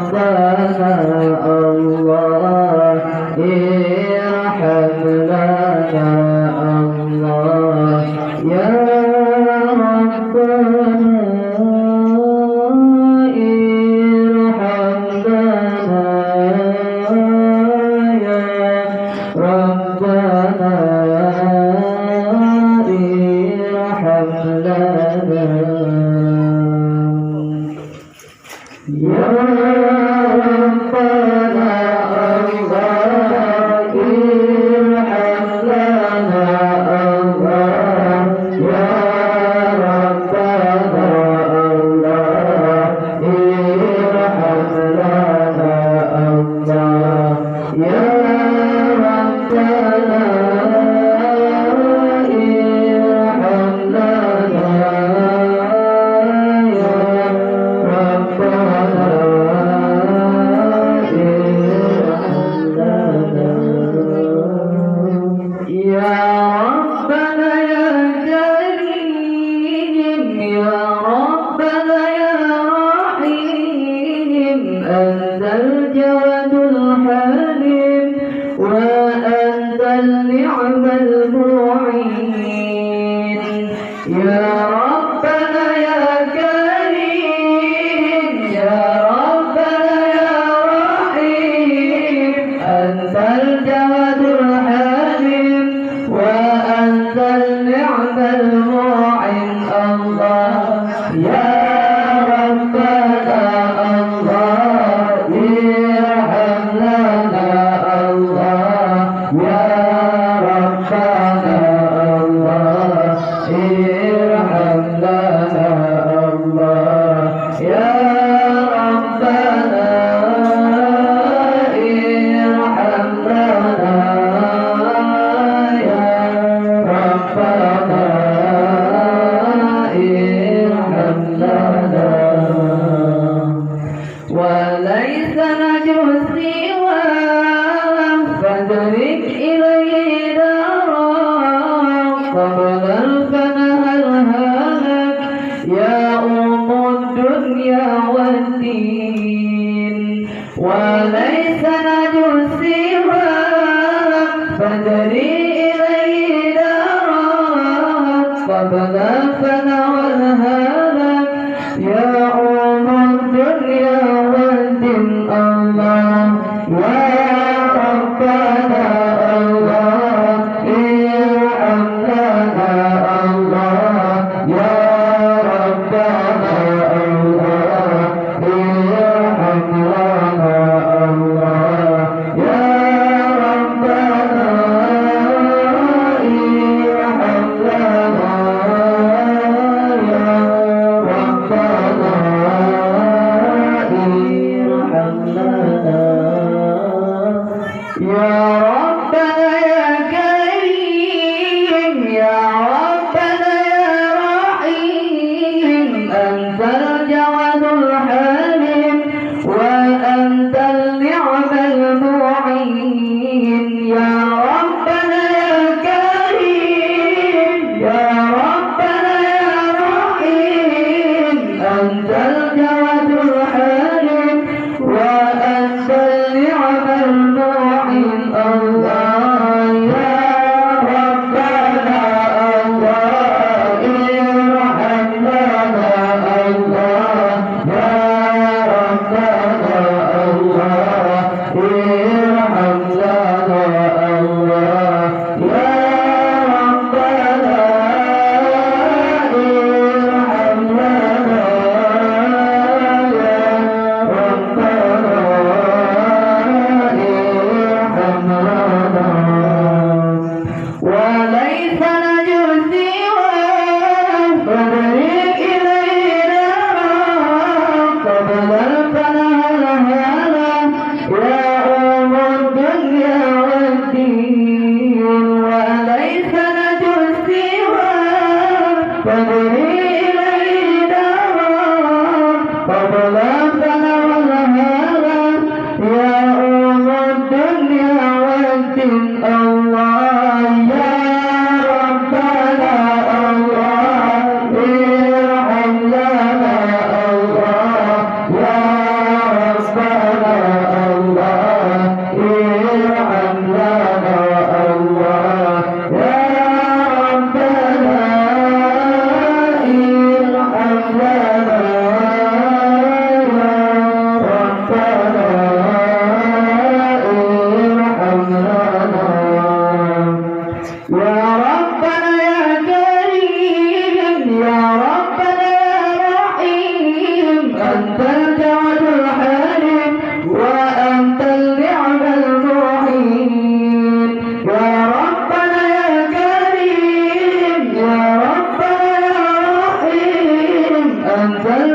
ربنا الله ارحم لنا الله يا ربنا ارحم لنا يا ربنا ارحم لنا يا ربنا الله ارحم لنا الله يا ربنا الله ارحم لنا الله يا ربنا ارحم لنا يا ربنا يا كريم يا ربنا يا رحيم أنت الجواد الحليم وأنت النعم المعين يا ربنا يا كريم يا ربنا يا رحيم أنت الجواد الحليم وأنت النعم المعين الله يا ربنا الله ارحم لنا الله يا ربنا الله ارحم لنا الله يا ربنا ارحم لنا يا ربنا ارحم لنا وليس نجو سواه فادرك إليه دارا قبل الفناء الهلك يا أم الدنيا والدين وليس نجو سواه فادرك إليه دارا قبل الفناء الهلك يا أم الدنيا والدين الله يا ربنا الله ارحم لنا الله يا ربنا الله ارحم لنا الله يا ربنا ارحم لنا يا ربنا ارحم لنا يا ربنا يا كريم يا ربنا يا رحيم أنت الجواد الحليم وأنت النعم المعين يا ربنا يا كريم يا ربنا يا رحيم أنت الجواد الحليم وأنت النعم المعين الله يا ربنا الله ارحم لنا الله يا ربنا الله ارحم لنا الله يا ربنا ارحم لنا يا ربنا ارحم لنا وليس نجو سواه فادرك إليه دارا قبل الفناء الهلك يا أم الدنيا والدين وليس نجو سواه فادرك إليه دارا قبل الفناء الهلك يا أم الدنيا والدين الله يا ربنا الله ارحم لنا الله يا أنت